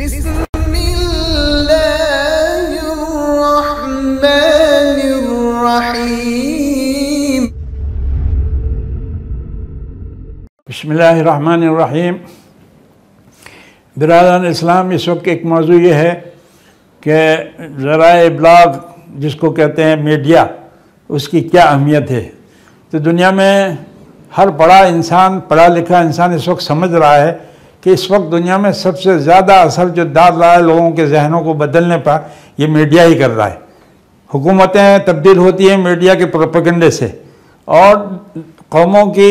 بسم اللہ الرحمن الرحیم۔ بسم اللہ الرحمن الرحیم۔ برادران اسلام، اس وقت ایک موضوع یہ ہے کہ ذرائع ابلاغ جس کو کہتے ہیں میڈیا، اس کی کیا اہمیت ہے۔ تو دنیا میں ہر پڑھا لکھا انسان اس وقت سمجھ رہا ہے کہ اس وقت دنیا میں سب سے زیادہ اثر جو ڈال رہا ہے لوگوں کے ذہنوں کو بدلنے پر، یہ میڈیا ہی کر رہا ہے۔ حکومتیں تبدیل ہوتی ہیں میڈیا کے پروپیگنڈے سے، اور قوموں کی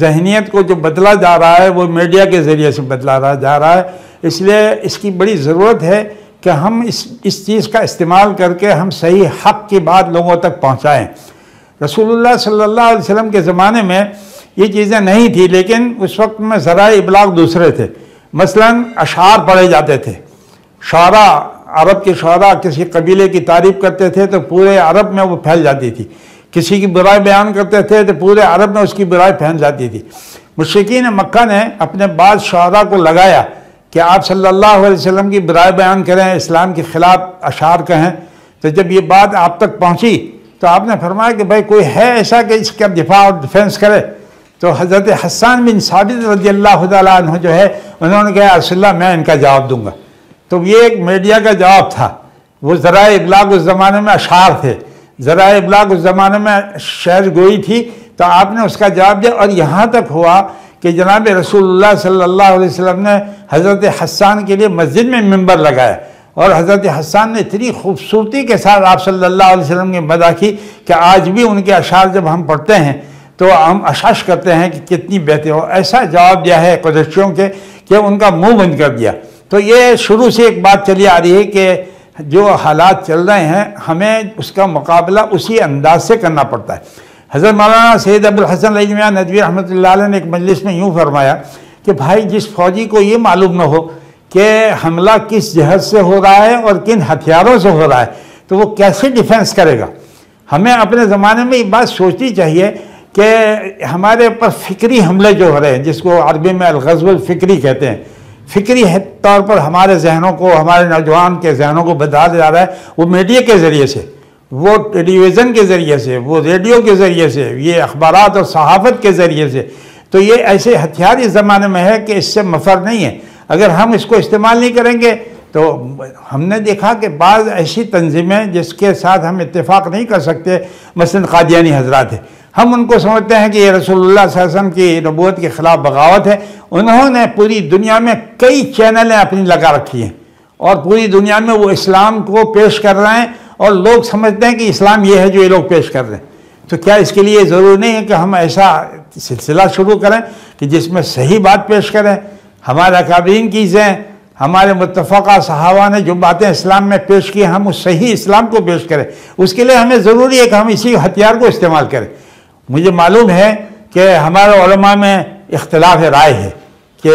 ذہنیت کو جو بدلا جا رہا ہے وہ میڈیا کے ذریعے سے بدلا جا رہا ہے۔ اس لیے اس کی بڑی ضرورت ہے کہ ہم اس چیز کا استعمال کر کے ہم صحیح حق کی بات لوگوں تک پہنچائیں۔ رسول اللہ صلی اللہ علیہ وسلم کے زمانے میں یہ چیزیں نہیں تھی، لیکن اس وقت میں ذرائع ابلاغ دوسرے تھے۔ مثلا اشعار پڑھے جاتے تھے، شعراء، عرب کے شعراء کسی قبیلے کی تعریف کرتے تھے تو پورے عرب میں وہ پھیل جاتی تھی، کسی کی برائی بیان کرتے تھے تو پورے عرب میں اس کی برائی پھیل جاتی تھی۔ مشرکین مکہ نے اپنے بعض شعراء کو لگایا کہ آپ صلی اللہ علیہ وسلم کی برائی بیان کریں، اسلام کے خلاف اشعار کہیں۔ تو جب یہ بات آپ تک پہنچی تو آپ نے فرمایا کہ بھائی کوئی ہے ایسا کہ اس کا دفاع اور ڈیفینس کرے؟ تو حضرت حسان بن ثابت رضی اللہ تعالیٰ عنہ جو ہے، انہوں نے کہا رسول اللہ میں ان کا جواب دوں گا۔ تو یہ ایک میڈیا کا جواب تھا۔ وہ ذرائع ابلاغ اس زمانے میں اشعار تھے، ذرائع ابلاغ اس زمانے میں شعر گوئی تھی، تو آپ نے اس کا جواب دیا۔ اور یہاں تک ہوا کہ جناب رسول اللہ صلی اللہ علیہ وسلم نے حضرت حسان کے لیے مسجد میں ممبر لگایا، اور حضرت حسان نے اتنی خوبصورتی کے ساتھ آپ صلی اللہ علیہ وسلم کی مدح کی کہ آج بھی ان کے اشعار جب ہم پڑھتے ہیں تو ہم اشش کرتے ہیں کہ کتنی بہتر ہو۔ ایسا جواب دیا ہے قریشیوں کے کہ ان کا منہ بند کر دیا۔ تو یہ شروع سے ایک بات چلی آ رہی ہے کہ جو حالات چل رہے ہیں ہمیں اس کا مقابلہ اسی انداز سے کرنا پڑتا ہے۔ حضرت مولانا سید ابوالحسن علی میاں ندوی رحمۃ اللہ علیہ نے ایک مجلس میں یوں فرمایا کہ بھائی جس فوجی کو یہ معلوم نہ ہو کہ حملہ کس جہت سے ہو رہا ہے اور کن ہتھیاروں سے ہو رہا ہے تو وہ کیسے ڈیفینس کرے گا؟ ہمیں اپنے زمانے میں یہ بات سوچنی چاہیے کہ ہمارے اوپر فکری حملے جو ہو رہے ہیں، جس کو عربی میں الغزو الفکری کہتے ہیں، فکری طور پر ہمارے ذہنوں کو، ہمارے نوجوان کے ذہنوں کو بدلا جا رہا ہے، وہ میڈیا کے ذریعے سے، وہ ٹیلی ویژن کے ذریعے سے، وہ ریڈیو کے ذریعے سے، یہ اخبارات اور صحافت کے ذریعے سے۔ تو یہ ایسے ہتھیار اس زمانے میں ہے کہ اس سے مفر نہیں ہے۔ اگر ہم اس کو استعمال نہیں کریں گے تو ہم نے دیکھا کہ بعض ایسی تنظیمیں جس کے ساتھ ہم اتفاق نہیں کر سکتے، مثلا قادیانی حضرات ہیں، ہم ان کو سمجھتے ہیں کہ یہ رسول اللہ صلی اللہ علیہ وسلم کی نبوت کے خلاف بغاوت ہے۔ انہوں نے پوری دنیا میں کئی چینلیں اپنی لگا رکھی ہیں، اور پوری دنیا میں وہ اسلام کو پیش کر رہے ہیں، اور لوگ سمجھتے ہیں کہ اسلام یہ ہے جو یہ لوگ پیش کر رہے ہیں۔ تو کیا اس کے لیے ضروری نہیں ہے کہ ہم ایسا سلسلہ شروع کریں کہ جس میں صحیح بات پیش کریں؟ ہمارے اکابرین کی چیزیں، ہمارے متفقہ صحابہ نے جو باتیں اسلام میں پیش کی ہم اس صحیح اسلام کو پیش کریں۔ اس کے لیے ہمیں ضروری ہے کہ ہم اسی ہتھیار کو استعمال کریں۔ مجھے معلوم ہے کہ ہمارے علماء میں اختلاف رائے ہے کہ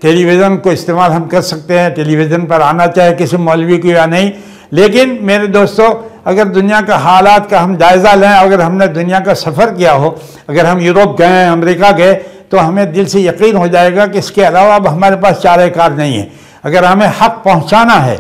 ٹیلی ویژن کو استعمال ہم کر سکتے ہیں، ٹیلی ویژن پر آنا چاہے کسی مولوی کو یا نہیں، لیکن میرے دوستو اگر دنیا کا حالات کا ہم جائزہ لیں، اگر ہم نے دنیا کا سفر کیا ہو، اگر ہم یوروپ گئے، امریکہ گئے، تو ہمیں دل سے یقین ہو جائے گا کہ اس کے علاوہ اب ہمارے پاس چارہ کار نہیں ہے۔ اگر ہمیں حق پہنچانا ہے،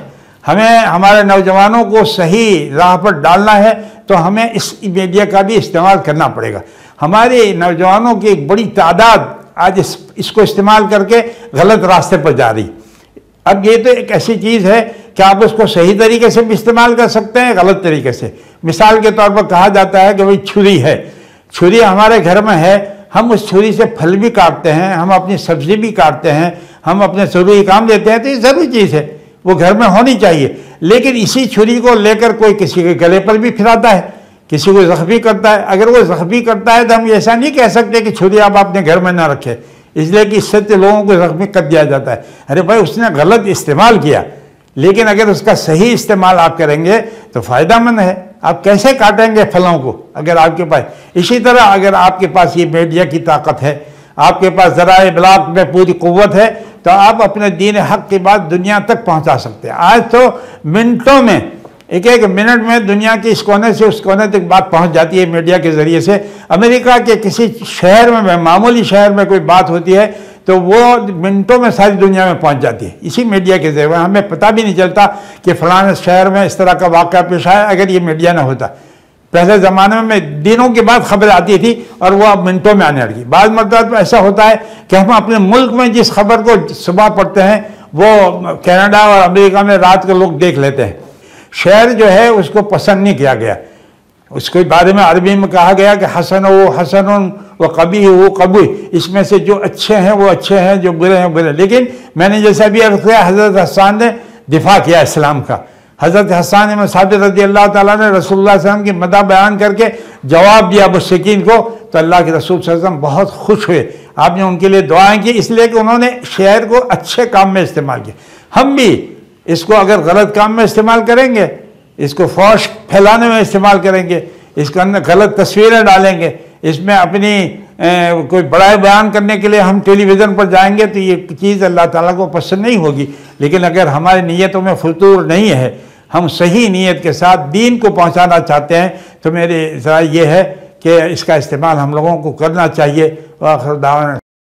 ہمیں ہمارے نوجوانوں کو صحیح راہ پر ڈالنا ہے، تو ہمیں اس میڈیا کا بھی استعمال کرنا پڑے گا۔ ہمارے نوجوانوں کی ایک بڑی تعداد آج اس کو استعمال کر کے غلط راستے پر جا رہی۔ اب یہ تو ایک ایسی چیز ہے کہ آپ اس کو صحیح طریقے سے بھی استعمال کر سکتے ہیں، غلط طریقے سے۔ مثال کے طور پر کہا جاتا ہے کہ بھئی چھری ہے، چھری ہمارے گھر میں ہے، ہم اس چھری سے پھل بھی کاٹتے ہیں، ہم اپنی سبزی بھی کاٹتے ہیں، ہم اپنے ضروری کام لیتے ہیں، تو یہ ضروری چیز ہے، وہ گھر میں ہونی چاہیے۔ لیکن اسی چھری کو لے کر کوئی کسی کے گلے پر بھی پھراتا ہے، کسی کو زخمی کرتا ہے۔ اگر وہ زخمی کرتا ہے تو ہم ایسا نہیں کہہ سکتے کہ چھری آپ اپنے گھر میں نہ رکھیں، اس لیے کہ اس سے لوگوں کو زخمی کر دیا جاتا ہے۔ ارے بھائی اس نے غلط استعمال کیا، لیکن اگر اس کا صحیح استعمال آپ کریں گے تو فائدہ مند ہے۔ آپ کیسے کاٹیں گے پھلوں کو اگر آپ کے پاس؟ اسی طرح اگر آپ کے پاس یہ میڈیا کی طاقت ہے، آپ کے پاس ذرائع ابلاغ میں پوری قوت ہے، تو آپ اپنے دین حق کی بات دنیا تک پہنچا سکتے ہیں۔ آج تو منٹوں میں، ایک منٹ میں دنیا کے اس کونے سے اس کونے تک بات پہنچ جاتی ہے میڈیا کے ذریعے سے۔ امریکہ کے کسی شہر میں، معمولی شہر میں کوئی بات ہوتی ہے تو وہ منٹوں میں ساری دنیا میں پہنچ جاتی ہے اسی میڈیا کے ذریعے. ہمیں پتہ بھی نہیں چلتا کہ فلاں شہر میں اس طرح کا واقعہ پیش آیا اگر یہ میڈیا نہ ہوتا. پہلے زمانے میں دنوں کے بعد خبر آتی تھی اور وہ اب منٹوں میں آنے لگی. بعض مرتبہ ایسا ہوتا ہے کہ ہم اپنے ملک میں جس خبر کو صبح پڑھتے ہیں وہ کینیڈا اور امریکہ میں رات کو لوگ دیکھ لیتے ہیں. شعر جو ہے اس کو پسند نہیں کیا گیا. اس کے بارے میں عربی میں کہا گیا کہ حسن و حسن و قبیح و قبیح، اس میں سے جو اچھے ہیں وہ اچھے ہیں، جو برے ہیں برے. لیکن میں نے جیسا بھی عرض کیا، حضرت حسان نے دفاع کیا اسلام کا. حضرت حسان بن ثابت رضی اللہ تعالیٰ نے رسول اللہ صلی اللہ علیہ وسلم کی مدح بیان کر کے جواب دیا مشرکین کو، تو اللہ کے رسول صلی اللہ علیہ وسلم بہت خوش ہوئے. آپ نے ان کے لیے دعائیں کی، اس لیے کہ انہوں نے شعر کو اچھے کام میں استعمال کیا. ہم بھی اس کو اگر غلط کام میں استعمال کریں گے، اس کو فحش پھیلانے میں استعمال کریں گے، اس کے اندر غلط تصویریں ڈالیں گے، اس میں اپنی کوئی بڑائی بیان کرنے کے لیے ہم ٹیلی ویژن پر جائیں گے، تو یہ چیز اللہ تعالیٰ کو پسند نہیں ہوگی. لیکن اگر ہماری نیتوں میں فطور نہیں ہے، ہم صحیح نیت کے ساتھ دین کو پہنچانا چاہتے ہیں، تو میری رائے یہ ہے کہ اس کا استعمال ہم لوگوں کو کرنا چاہیے. وآخر دعوانا